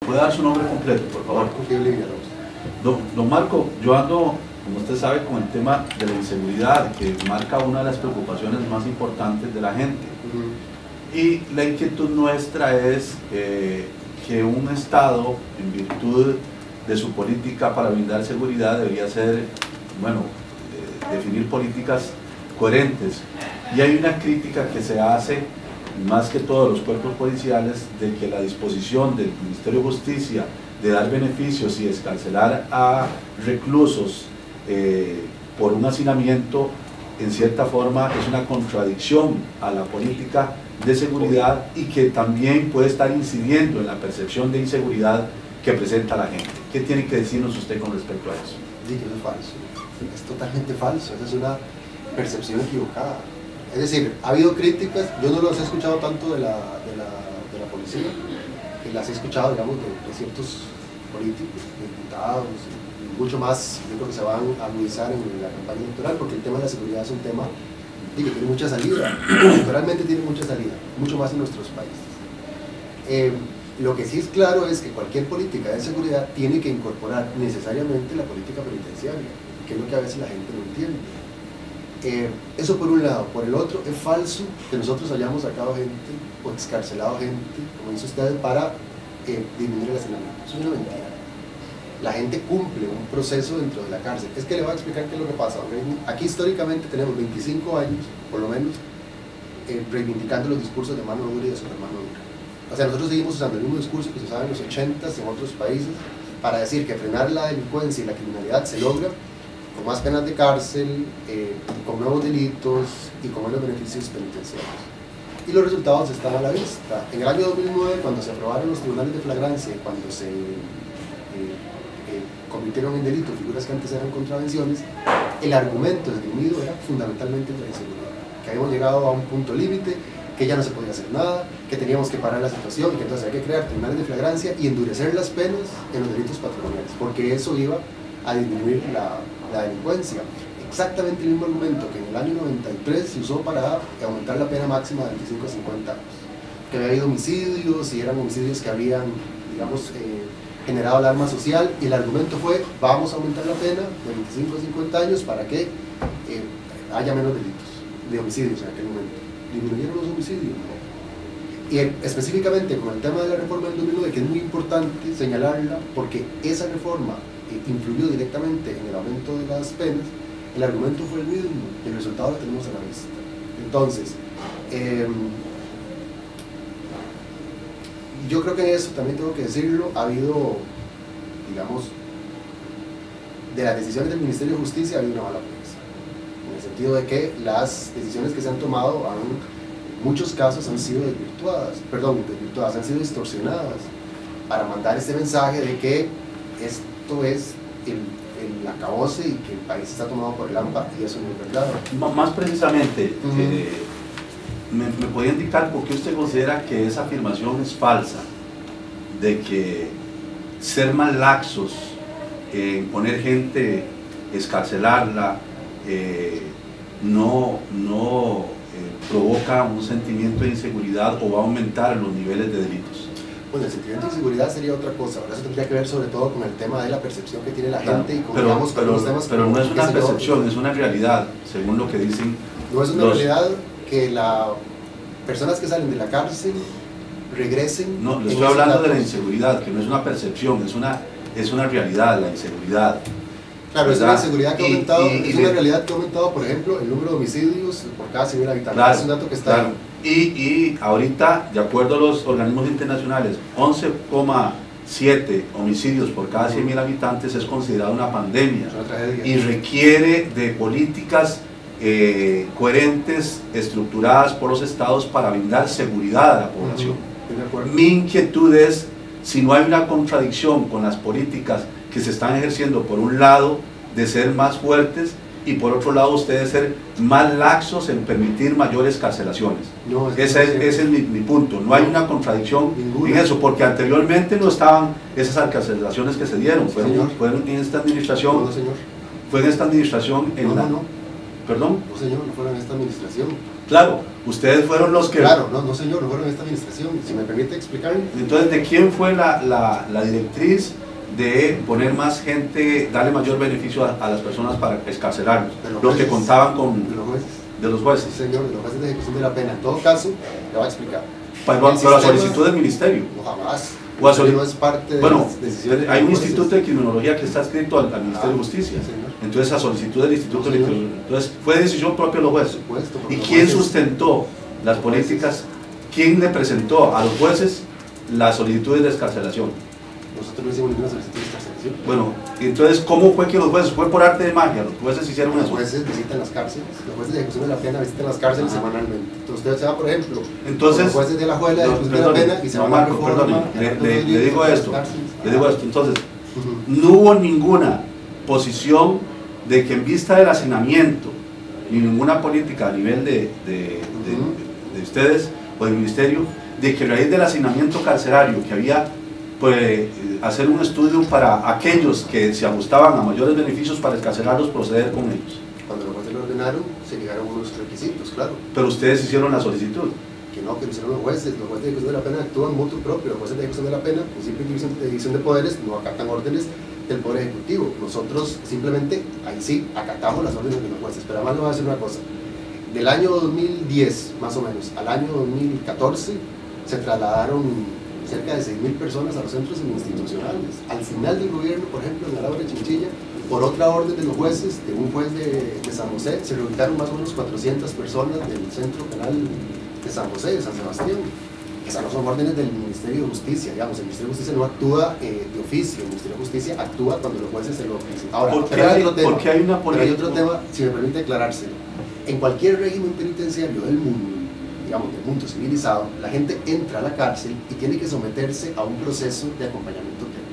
¿Puede dar su nombre completo, por favor? Marco Fible Villalobos. Don Marco, yo ando, como usted sabe, con el tema de la inseguridad, que marca una de las preocupaciones más importantes de la gente. Y la inquietud nuestra es que un Estado, en virtud de su política para brindar seguridad, debería ser, bueno, definir políticas coherentes. Y hay una crítica que se hace, más que todos los cuerpos policiales, de que la disposición del Ministerio de Justicia de dar beneficios y excarcelar a reclusos por un hacinamiento, en cierta forma es una contradicción a la política de seguridad y que también puede estar incidiendo en la percepción de inseguridad que presenta la gente. ¿Qué tiene que decirnos usted con respecto a eso? Sí, que eso es falso, es totalmente falso, esa es una percepción equivocada. Es decir, ha habido críticas, yo no las he escuchado tanto de la policía, que las he escuchado, digamos, de ciertos políticos, diputados, y mucho más, yo creo que se van a agudizar en la campaña electoral, porque el tema de la seguridad es un tema que tiene mucha salida, electoralmente tiene mucha salida, mucho más en nuestros países. Lo que sí es claro es que cualquier política de seguridad tiene que incorporar necesariamente la política penitenciaria, que es lo que a veces la gente no entiende. Eso por un lado. Por el otro, es falso que nosotros hayamos sacado gente o excarcelado gente, como dice usted, para disminuir el hacinamiento. Eso es una mentira. La gente cumple un proceso dentro de la cárcel. Es que le voy a explicar qué es lo que pasa. Aquí históricamente tenemos 25 años, por lo menos, reivindicando los discursos de mano dura y de supermano dura. O sea, nosotros seguimos usando el mismo discurso que se usaba en los 80s en otros países para decir que frenar la delincuencia y la criminalidad se logra con más penas de cárcel, con nuevos delitos y con menos beneficios penitenciarios. Y los resultados están a la vista. En el año 2009, cuando se aprobaron los tribunales de flagrancia y cuando se convirtieron en delito figuras que antes eran contravenciones, el argumento esgrimido era fundamentalmente la inseguridad, que habíamos llegado a un punto límite, que ya no se podía hacer nada, que teníamos que parar la situación y que entonces había que crear tribunales de flagrancia y endurecer las penas en los delitos patrimoniales, porque eso iba a disminuir la delincuencia. Exactamente el mismo argumento que en el año 93 se usó para aumentar la pena máxima de 25 a 50 años, que había habido homicidios y eran homicidios que habían, digamos, generado alarma social, y el argumento fue: vamos a aumentar la pena de 25 a 50 años para que haya menos delitos de homicidios en aquel momento. ¿Disminuyeron los homicidios? No. Y específicamente con el tema de la reforma del 2009, que es muy importante señalarla porque esa reforma influyó directamente en el aumento de las penas, el argumento fue el mismo, el resultado lo tenemos a la vista. Entonces, yo creo que en eso también tengo que decirlo, ha habido, digamos, de las decisiones del Ministerio de Justicia ha habido una mala prensa, en el sentido de que las decisiones que se han tomado en muchos casos han sido desvirtuadas, han sido distorsionadas para mandar este mensaje de que esto es el acabose y que el país está tomado por el AMPA, y eso no es verdad. Más precisamente, ¿me podría indicar por qué usted considera que esa afirmación es falsa, de que ser más laxos en poner gente, escarcelarla, no provoca un sentimiento de inseguridad o va a aumentar los niveles de delitos? Bueno, el sentimiento de inseguridad sería otra cosa. Ahora eso tendría que ver sobre todo con el tema de la percepción que tiene la gente y con, digamos, con los temas. Pero no es una percepción, es una realidad, según lo que dicen. No es una realidad que las personas que salen de la cárcel regresen. No, le estoy hablando de la inseguridad, que no es una percepción, es una realidad, la inseguridad. Claro, es una inseguridad que ha aumentado, es una realidad que ha aumentado, por ejemplo, el número de homicidios por cada 100.000 habitantes. Claro, es un dato que está ahí. Y ahorita, de acuerdo a los organismos internacionales, 11,7 homicidios por cada 100.000 habitantes es considerado una pandemia y requiere de políticas coherentes, estructuradas por los estados para brindar seguridad a la población. Mi inquietud es si no hay una contradicción con las políticas que se están ejerciendo, por un lado, de ser más fuertes, y por otro lado ustedes ser más laxos en permitir mayores carcelaciones. No, ese es mi punto. No hay una contradicción en eso, porque anteriormente no estaban esas carcelaciones que se dieron, fueron en esta administración, fue en esta administración ¿Perdón? No señor, no fueron en esta administración. Claro, ustedes fueron los que... Claro, no señor, no fueron en esta administración. Si me permite explicarle. Entonces, ¿de quién fue la directriz de poner más gente, darle mayor beneficio a las personas para excarcelarlos? Los que contaban con... De los jueces. De los jueces. Sí, señor, de los jueces de ejecución de la pena. En todo caso, le voy a explicar. Pero a solicitud del ministerio. No, jamás. O no es parte de las decisiones. Hay un instituto de criminología que está escrito al Ministerio de Justicia. Sí, entonces, a solicitud del instituto de criminología. Entonces, fue decisión propia de los jueces. Por supuesto, ¿Y quién sustentó las políticas? ¿Quién le presentó a los jueces las solicitudes de excarcelación? Nosotros no hicimos ninguna solicitud de excarcelación. Bueno, entonces, ¿cómo fue que los jueces? ¿Fue por arte de magia? ¿Los jueces hicieron eso? Los jueces visitan las cárceles. Los jueces de ejecución de la pena visitan las cárceles semanalmente. Entonces, usted se va, por ejemplo, entonces, los jueces de la juela de ejecución de la pena y se van a reforma. Le digo esto. Entonces, no hubo ninguna posición de que en vista del hacinamiento, ni ninguna política a nivel de ustedes o del ministerio, de que a raíz del hacinamiento carcelario que había, pues hacer un estudio para aquellos que se ajustaban a mayores beneficios para excarcelarlos, proceder con ellos. Cuando los jueces lo ordenaron, se llegaron unos requisitos, claro. Pero ustedes hicieron la solicitud. Que no hicieron los jueces de ejecución de la pena actúan mutuo propio. Los jueces de ejecución de la pena, principio de división de poderes, no acatan órdenes del Poder Ejecutivo. Nosotros simplemente, ahí sí, acatamos las órdenes de los jueces. Pero además le voy a decir una cosa. Del año 2010, más o menos, al año 2014, se trasladaron cerca de 6.000 personas a los centros institucionales. Al final del gobierno, por ejemplo, en Alhambra de Chinchilla, por otra orden de los jueces, de un juez de San José, se reubicaron más o menos 400 personas del centro penal de San José, de San Sebastián. Esas no son órdenes del Ministerio de Justicia, digamos, el Ministerio de Justicia no actúa de oficio, el Ministerio de Justicia actúa cuando los jueces se lo dicen. Ahora, porque hay una pero hay otro tema, si me permite aclarárselo. En cualquier régimen penitenciario del mundo, digamos, del mundo civilizado, la gente entra a la cárcel y tiene que someterse a un proceso de acompañamiento técnico.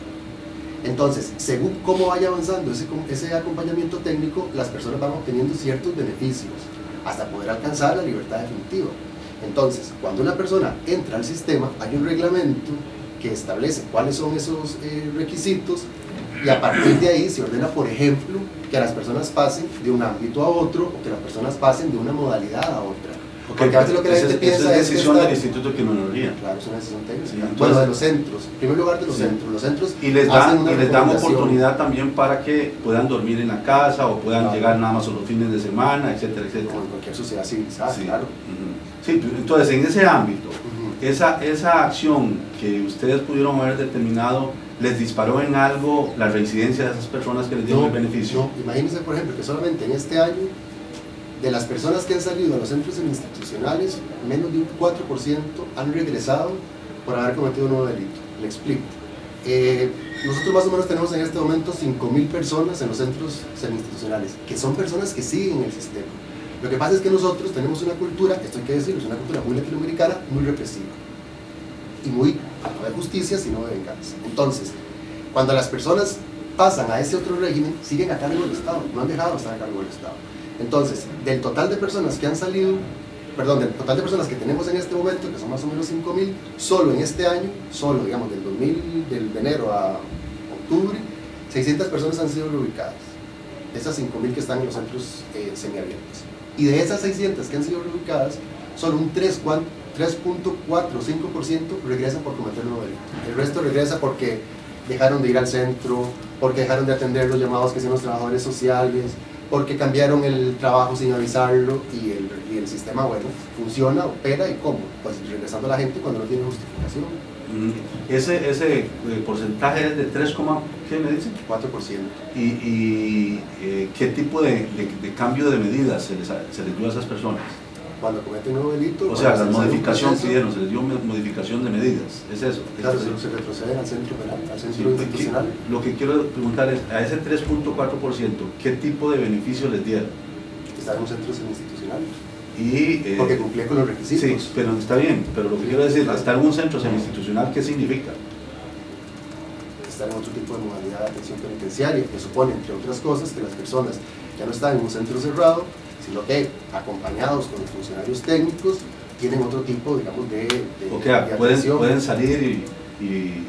Entonces, según cómo vaya avanzando ese acompañamiento técnico, las personas van obteniendo ciertos beneficios hasta poder alcanzar la libertad definitiva. Entonces, cuando una persona entra al sistema, hay un reglamento que establece cuáles son esos requisitos y a partir de ahí se ordena, por ejemplo, que las personas pasen de un ámbito a otro o que las personas pasen de una modalidad a otra. Porque a veces lo que la gente piensa es decisión del Instituto de Criminología. Claro, es una decisión técnica. Sí, entonces, bueno, de los centros, en primer lugar de los centros. Los centros y les dan oportunidad también para que puedan dormir en la casa o puedan llegar nada más a los fines de semana, etcétera, etcétera. Como en cualquier sociedad civilizada, sí, claro. Sí, entonces en ese ámbito, esa acción que ustedes pudieron haber determinado, ¿les disparó en algo la reincidencia de esas personas que les dieron el beneficio? No, imagínense por ejemplo que solamente en este año, de las personas que han salido a los centros institucionales, menos de un 4% han regresado por haber cometido un nuevo delito. Le explico. Nosotros más o menos tenemos en este momento 5.000 personas en los centros semi-institucionales, que son personas que siguen el sistema. Lo que pasa es que nosotros tenemos una cultura, esto hay que decirlo, es una cultura muy latinoamericana, muy represiva. Y muy, no de justicia, sino de venganza. Entonces, cuando las personas pasan a ese otro régimen, siguen a cargo del Estado, no han dejado de estar a cargo del Estado. Entonces, del total de personas que han salido, perdón, del total de personas que tenemos en este momento, que son más o menos 5.000, solo en este año, solo digamos de enero a octubre, 600 personas han sido reubicadas. Esas 5.000 que están en los centros semiabiertos. Y de esas 600 que han sido reubicadas, solo un 3.4 o 5% regresan por cometer un nuevo delito. El resto regresa porque dejaron de ir al centro, porque dejaron de atender los llamados que hacían los trabajadores sociales, porque cambiaron el trabajo sin avisarlo y el sistema, bueno, funciona, opera y ¿cómo? Pues regresando a la gente cuando no tiene justificación. Ese porcentaje es de 3, ¿qué me dicen? 4%. ¿Y qué tipo de cambio de medidas se les dio a esas personas? Cuando cometen un nuevo delito... O sea, la modificación pidieron, se les dio modificación de medidas, ¿es eso? Claro, se retroceden al centro penal, al centro institucional. Lo que quiero preguntar es, a ese 3.4%, ¿qué tipo de beneficio les dieron? Estar en un centro semi-institucional. Porque cumplía con los requisitos. Sí, pero está bien, pero lo que quiero decir, estar en un centro semi-institucional, ¿qué significa? Estar en otro tipo de modalidad de atención penitenciaria, que supone, entre otras cosas, que las personas ya no están en un centro cerrado, sino que, acompañados con los funcionarios técnicos, tienen otro tipo, digamos, de atención. Pueden salir y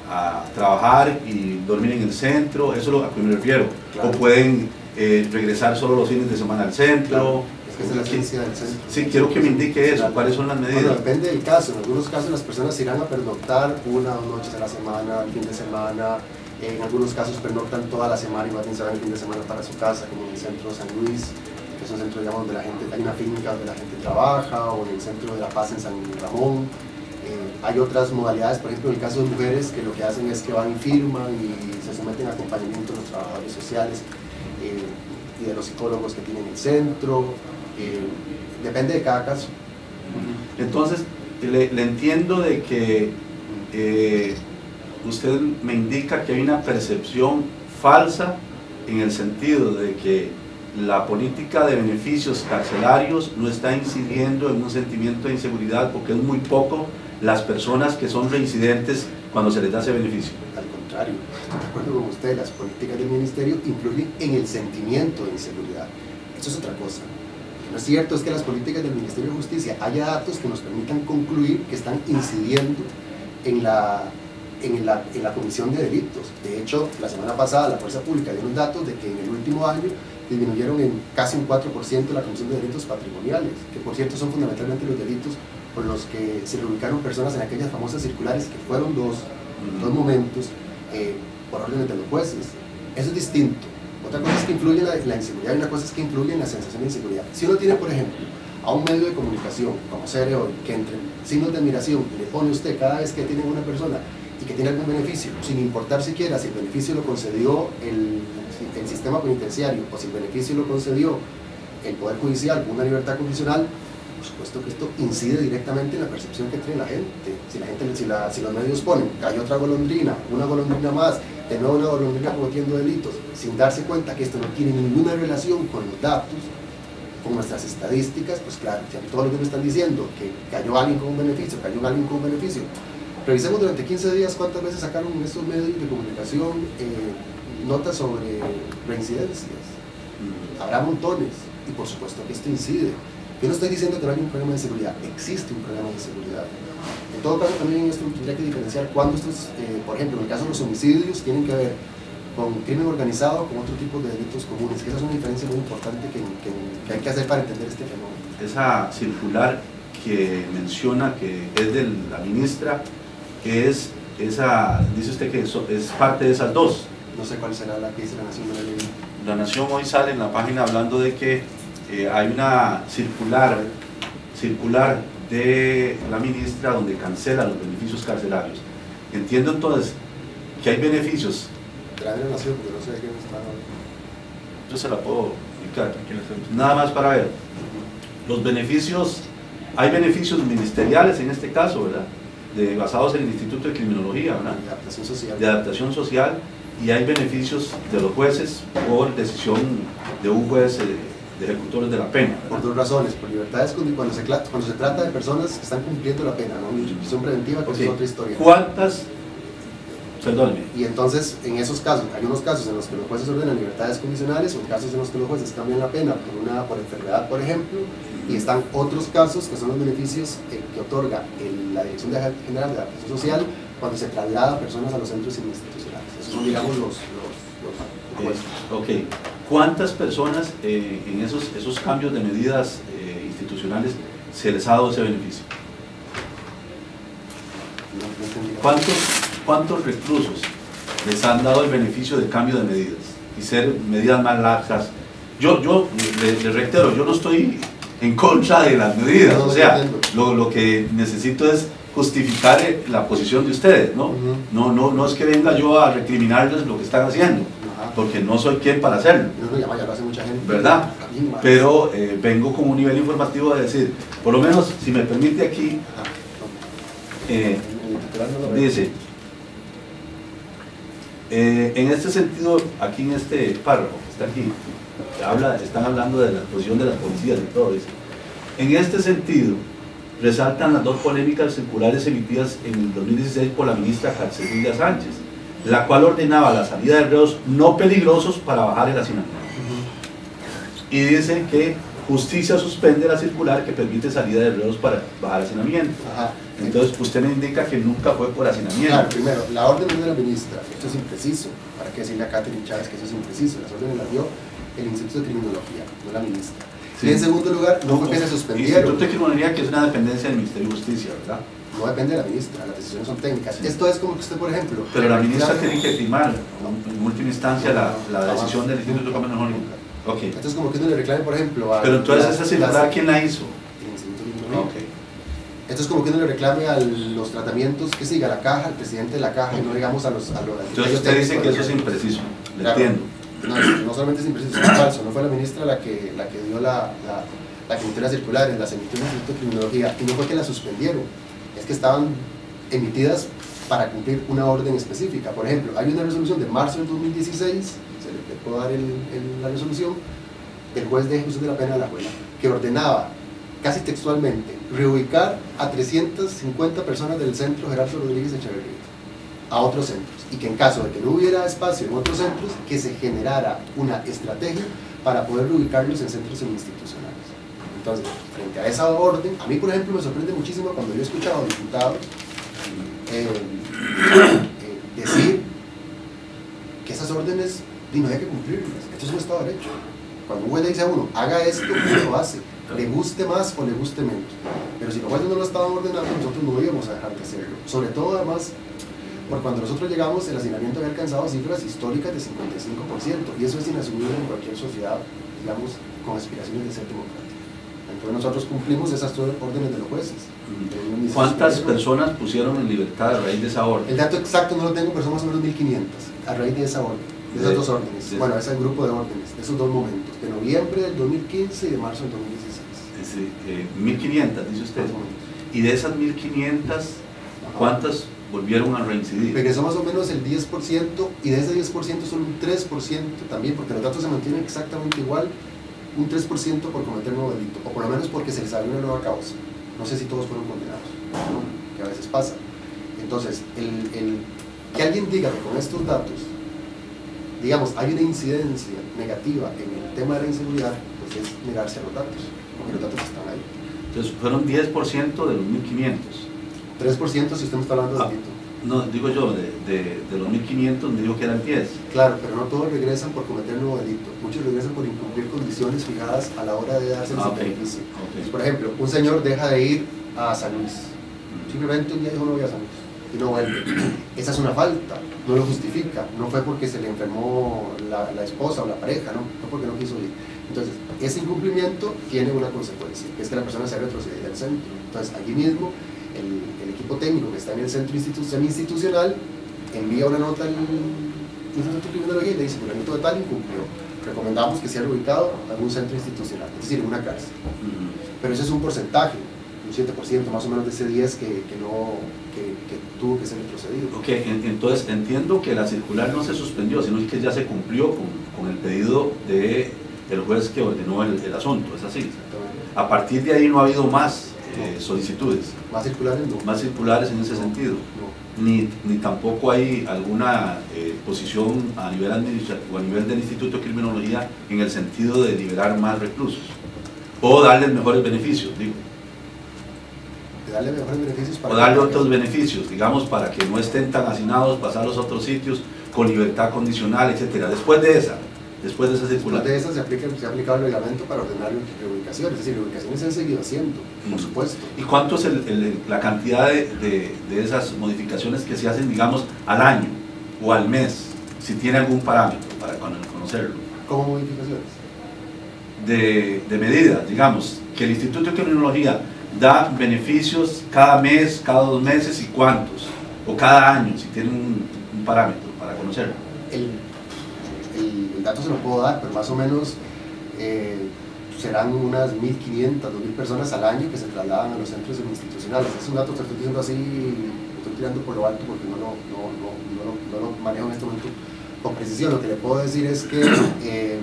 a trabajar y dormir en el centro, eso es lo a que me refiero. Claro. O pueden regresar solo los fines de semana al centro. Claro. Es que es la esencia del centro. Sí, quiero que me indique eso, cuáles son las medidas. Bueno, depende del caso. En algunos casos las personas irán a pernoctar 1 o 2 noches a la semana, el fin de semana. En algunos casos pernoctan toda la semana y más bien se van el fin de semana para su casa, como en el centro de San Luis, que es un centro, digamos, donde la gente, hay una finca donde la gente trabaja, o en el centro de La Paz en San Ramón. Hay otras modalidades, por ejemplo, en el caso de mujeres, que lo que hacen es que van y firman y se someten a acompañamiento de los trabajadores sociales y de los psicólogos que tienen el centro. Depende de cada caso. Entonces, le entiendo de que usted me indica que hay una percepción falsa en el sentido de que la política de beneficios carcelarios no está incidiendo en un sentimiento de inseguridad porque es muy poco las personas que son reincidentes cuando se les da ese beneficio. Al contrario, estoy de acuerdo con usted, las políticas del ministerio influyen en el sentimiento de inseguridad. Eso es otra cosa. Lo que no es cierto es que las políticas del Ministerio de Justicia haya datos que nos permitan concluir que están incidiendo en la comisión de delitos. De hecho, la semana pasada la Fuerza Pública dio unos datos de que en el último año disminuyeron en casi un 4% la comisión de delitos patrimoniales, que por cierto son fundamentalmente los delitos por los que se reubicaron personas en aquellas famosas circulares que fueron dos momentos por órdenes de los jueces. Eso es distinto. Otra cosa es que influye en la inseguridad y una cosa es que influye en la sensación de inseguridad. Si uno tiene, por ejemplo, a un medio de comunicación como CR hoy, que entre signos de admiración le pone usted cada vez que tiene una persona y que tiene algún beneficio, sin importar siquiera si el beneficio lo concedió el sistema penitenciario o si el beneficio lo concedió el Poder Judicial con una libertad condicional, por supuesto que esto incide directamente en la percepción que tiene la gente. Si los medios ponen que hay otra golondrina, una golondrina más, de nuevo una golondrina cometiendo delitos, sin darse cuenta que esto no tiene ninguna relación con los datos, con nuestras estadísticas, pues claro, si a mí todos los días me están diciendo que cayó alguien con un beneficio, revisemos durante 15 días cuántas veces sacaron en estos medios de comunicación notas sobre reincidencias. Habrá montones, y por supuesto que esto incide. Yo no estoy diciendo que no hay un problema de seguridad, existe un problema de seguridad. En todo caso, también esto tendría que diferenciar cuando estos, por ejemplo, en el caso de los homicidios, tienen que ver con crimen organizado o con otro tipo de delitos comunes, que esa es una diferencia muy importante que hay que hacer para entender este fenómeno. Esa circular que menciona que es de la ministra, dice usted que es parte de esas dos. No sé cuál será la que dice La Nación, no la leí. La Nación hoy sale en la página hablando de que hay una circular de la ministra donde cancela los beneficios carcelarios. Entiendo entonces que hay beneficios. Trae La Nación, porque no sé de quién está. Yo se la puedo explicar. Nada más para ver. Los beneficios, hay beneficios ministeriales en este caso, ¿verdad? Basados en el Instituto de Criminología, ¿verdad? De adaptación social. De adaptación social, y hay beneficios de los jueces por decisión de un juez de ejecutores de la pena, ¿verdad? Por dos razones, por libertades cuando se trata de personas que están cumpliendo la pena, ¿no? Prisión preventiva, que es otra historia. ¿Cuántas? Perdóneme. Y entonces, en esos casos, hay unos casos en los que los jueces ordenan libertades condicionales, o en casos en los que los jueces cambian la pena por enfermedad, por ejemplo, y están otros casos que son los beneficios que otorga la Dirección General de Adaptación Social cuando se traslada a personas a los centros institucionales. Esos son, digamos, los jueces. Ok. ¿Cuántas personas en esos cambios de medidas institucionales se les ha dado ese beneficio? ¿Cuántos reclusos les han dado el beneficio de cambio de medidas y ser medidas más laxas? Yo le reitero, yo no estoy en contra de las medidas, o sea, lo que necesito es justificar la posición de ustedes, ¿no? No es que venga yo a recriminarles lo que están haciendo, porque no soy quien para hacerlo, ya lo hace mucha gente, ¿verdad? Pero vengo con un nivel informativo de decir, por lo menos, si me permite aquí, dice, en este sentido, aquí en este párrafo que está aquí, están hablando de la posición de las policías y todo eso. En este sentido, resaltan las dos polémicas circulares emitidas en el 2016 por la ministra Carcelilla Sánchez, la cual ordenaba la salida de reos no peligrosos para bajar el hacinamiento. Y dice que Justicia suspende la circular que permite salida de reos para bajar hacinamiento. Ajá. Entonces, usted me indica que nunca fue por hacinamiento. Claro, primero, la orden es de la ministra, esto es impreciso. ¿Para qué decirle a Catherine Chávez que eso es impreciso? Las órdenes las dio el Instituto de Criminología, no la ministra. Sí. Y en segundo lugar, no fue que se suspendieron. Instituto de Criminología, que es una dependencia del Ministerio de Justicia, ¿verdad? No depende de la ministra, las decisiones son técnicas. Sí. Esto es como que usted, por ejemplo... Pero la ministra tiene que firmar en última instancia la decisión del Instituto de Criminología. Okay. Esto es como que uno le reclame, por ejemplo, a... Pero entonces esa circular, ¿quién la hizo? El Instituto de Criminología. Okay. Esto es como que uno le reclame a los tratamientos que siga la caja, al presidente de la caja, y no digamos a los... Entonces usted dice que eso es impreciso, le claro. entiendo. No solamente es impreciso, es falso. No fue la ministra la que dio la que emitió las circulares, las emitió el Instituto de Criminología, y no fue que las suspendieron, es que estaban emitidas para cumplir una orden específica. Por ejemplo, hay una resolución de marzo del 2016, se le puedo dar la resolución, del juez de ejecución de la pena de la Alajuela, que ordenaba casi textualmente reubicar a 350 personas del centro Gerardo Rodríguez Echeverría a otros centros, y que en caso de que no hubiera espacio en otros centros, que se generara una estrategia para poder reubicarlos en centros institucionales. Entonces, frente a esa orden, a mí, por ejemplo, me sorprende muchísimo cuando yo he escuchado a diputados decir que esas órdenes no hay que cumplirlas. Esto es un Estado de Derecho. Cuando un juez le dice a uno, haga esto, uno lo hace, le guste más o le guste menos. Pero si los jueces no lo estaban ordenando, nosotros no íbamos a dejar de hacerlo. Sobre todo, además, porque cuando nosotros llegamos, el hacinamiento había alcanzado cifras históricas de 55%, y eso es inasumible en cualquier sociedad, digamos, con aspiraciones de ser democrática. Entonces nosotros cumplimos esas órdenes de los jueces. ¿Cuántas personas pusieron en libertad a raíz de esa orden? El dato exacto no lo tengo, pero son más o menos 1.500 a raíz de esa orden, de esas dos órdenes. Bueno, ese grupo de órdenes, de esos dos momentos, de noviembre del 2015 y de marzo del 2016. 1.500, dice usted. Y de esas 1.500, ¿cuántas volvieron a reincidir? Regresó más o menos el 10%, y de ese 10% solo un 3% también, porque los datos se mantienen exactamente igual, un 3% por cometer nuevo delito, o por lo menos porque se les abrió una nueva causa. No sé si todos fueron condenados, ¿no? Que a veces pasa. Entonces, que alguien diga que con estos datos, digamos, hay una incidencia negativa en el tema de la inseguridad, pues es negarse a los datos, porque los datos están ahí. Entonces, fueron 10% de los 1.500. 3% si usted me está hablando de delito. No, digo yo, de los 1.500 me dijo que eran 10. Claro, pero no todos regresan por cometer nuevo delito. Muchos regresan por incumplir condiciones fijadas a la hora de darse el beneficio. Entonces, por ejemplo, un señor deja de ir a San Luis. Simplemente un día dijo no voy a San Luis y no vuelve. Esa es una falta, no lo justifica. No fue porque se le enfermó la esposa o la pareja, no fue porque no quiso ir. Entonces, ese incumplimiento tiene una consecuencia, que es que la persona se retrocede del centro. Entonces, allí mismo, el equipo técnico que está en el centro institucional envía una nota al Instituto de Criminología y le dice, fulanito de tal incumplió, recomendamos que sea reubicado a algún centro institucional, es decir, en una cárcel. Pero ese es un porcentaje, un 7% más o menos de ese 10% que tuvo que ser retrocedido. Ok, entonces entiendo que la circular no se suspendió, sino que ya se cumplió con el pedido del juez que ordenó el asunto, ¿es así? A partir de ahí no ha habido más solicitudes. ¿Más circulares? No. Más circulares en ese sentido. No. Ni tampoco hay alguna posición a nivel administrativo o a nivel del Instituto de Criminología en el sentido de liberar más reclusos o darles mejores beneficios, digo. De darle mejores beneficios para... O darle otros beneficios, digamos, para que no estén tan hacinados, pasar a los otros sitios con libertad condicional, etcétera. Después de esa circular. Después de esa se ha aplicado el reglamento para ordenar reubicaciones, es decir, reubicaciones se han seguido haciendo, por supuesto. ¿Y cuánto es la cantidad de esas modificaciones que se hacen, digamos, al año o al mes, si tiene algún parámetro para conocerlo? ¿Cómo modificaciones? De medidas, digamos, que el Instituto de Criminología da beneficios cada mes, cada 2 meses y cuántos, o cada año, si tiene un parámetro para conocerlo. El dato se lo puedo dar, pero más o menos serán unas 1.500, 2.000 personas al año que se trasladan a los centros institucionales. Es un dato que estoy diciendo así, estoy tirando por lo alto porque no lo manejo en este momento con precisión. Lo que le puedo decir es que,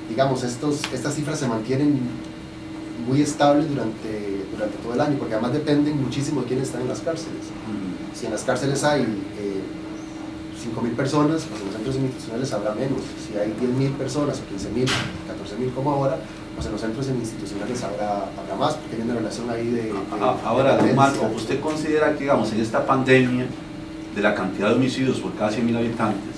digamos, estas cifras se mantienen muy estables durante todo el año, porque además dependen muchísimo de quiénes están en las cárceles. Si en las cárceles hay 5.000 personas, pues en los centros institucionales habrá menos. Si hay 10.000 personas, o 15.000, 14.000 como ahora, pues en los centros institucionales habrá más, porque hay una relación ahí de ahora, de Marco, ¿usted considera que, digamos, en esta pandemia de la cantidad de homicidios por cada 100.000 habitantes,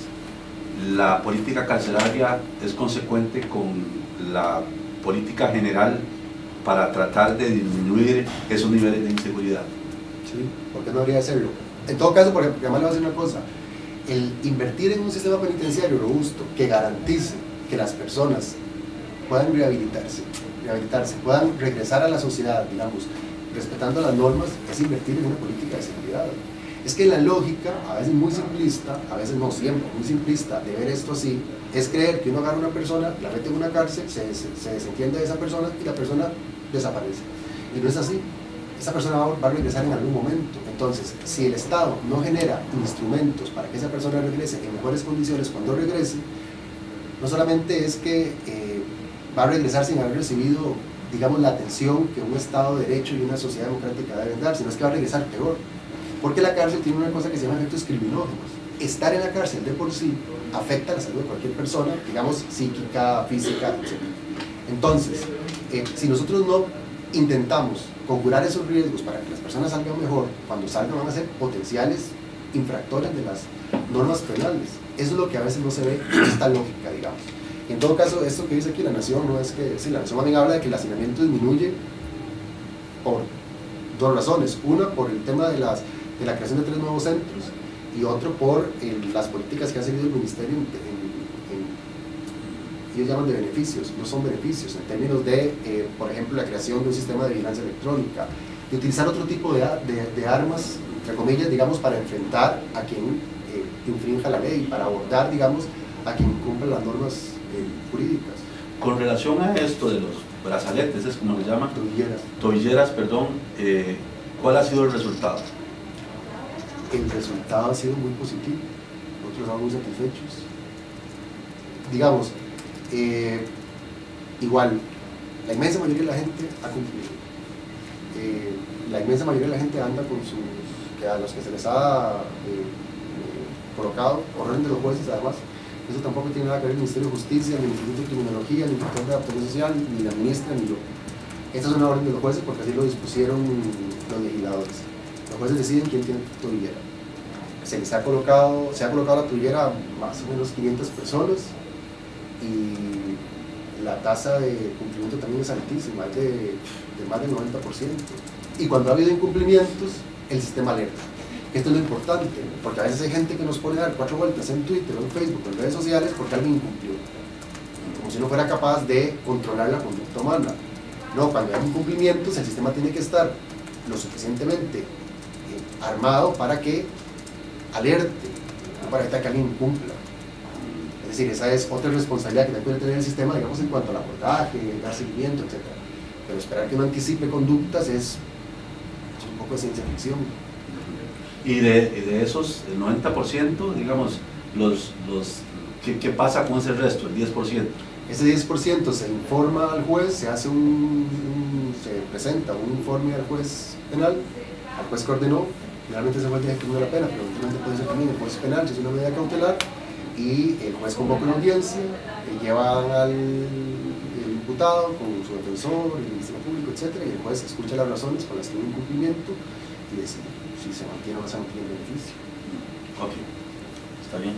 la política carcelaria es consecuente con la política general para tratar de disminuir esos niveles de inseguridad? Sí, ¿por qué no habría de hacerlo? En todo caso, porque además le voy a decir una cosa, el invertir en un sistema penitenciario robusto que garantice que las personas puedan rehabilitarse, puedan regresar a la sociedad, digamos, respetando las normas, es invertir en una política de seguridad. Es que la lógica, a veces muy simplista, a veces no siempre, muy simplista, de ver esto así, es creer que uno agarra a una persona, la mete en una cárcel, se desentiende de esa persona y la persona desaparece. Y no es así. Esa persona va a regresar en algún momento. Entonces, si el Estado no genera instrumentos para que esa persona regrese en mejores condiciones cuando regrese, no solamente es que va a regresar sin haber recibido, digamos, la atención que un Estado de Derecho y una sociedad democrática deben dar, sino es que va a regresar peor. Porque la cárcel tiene una cosa que se llama efectos criminógenos. Estar en la cárcel de por sí afecta la salud de cualquier persona, digamos, psíquica, física, etc. Entonces, si nosotros no intentamos conjurar esos riesgos para que las personas salgan mejor, cuando salgan van a ser potenciales infractores de las normas penales. Eso es lo que a veces no se ve en esta lógica, digamos. Y en todo caso, esto que dice aquí la Nación, no es que, sí, la Nación también habla de que el hacinamiento disminuye por dos razones. Una, por el tema de la creación de 3 nuevos centros, y otro por las políticas que ha seguido el Ministerio ellos llaman de beneficios, no son beneficios, en términos de, por ejemplo, la creación de un sistema de vigilancia electrónica, de utilizar otro tipo de armas, entre comillas, digamos, para enfrentar a quien infrinja la ley, para abordar, digamos, a quien incumple las normas jurídicas. Con relación a esto de los brazaletes, es como le llaman, tobilleras, perdón, ¿cuál ha sido el resultado? El resultado ha sido muy positivo, nosotros estamos muy satisfechos. Digamos, igual, la inmensa mayoría de la gente ha cumplido. La inmensa mayoría de la gente anda con que a los que se les ha colocado, orden de los jueces además. Eso tampoco tiene nada que ver el Ministerio de Justicia, ni el Instituto de Criminología, ni el Instituto de Adaptación Social, ni la ministra, ni yo. Esta es una orden de los jueces porque así lo dispusieron los legisladores. Los jueces deciden quién tiene tobillera. Se ha colocado la tobillera a más o menos 500 personas y la tasa de cumplimiento también es altísima, es de más del 90%. Y cuando ha habido incumplimientos, el sistema alerta. Esto es lo importante, porque a veces hay gente que nos pone a dar 4 vueltas en Twitter, en Facebook, en redes sociales porque alguien incumplió, como si no fuera capaz de controlar la conducta humana. No, cuando hay incumplimientos, el sistema tiene que estar lo suficientemente armado para que alerte, no para evitar que alguien incumpla. Es decir, esa es otra responsabilidad que puede tener el sistema, digamos, en cuanto al abordaje, dar seguimiento, etc. Pero esperar que uno anticipe conductas es un poco de ciencia ficción. Y de esos, el 90%, digamos, ¿qué pasa con ese resto, el 10%? Ese 10% se informa al juez, se presenta un informe al juez penal, al juez que ordenó, generalmente ese juez ejecuta la pena, pero eventualmente puede ser también el juez penal, si es una medida cautelar, y el juez convoca una audiencia, llevan al imputado con su defensor, el Ministerio Público, etc., y el juez escucha las razones por las que hay un incumplimiento y decide si se mantiene o no se mantiene el beneficio. Ok, está bien.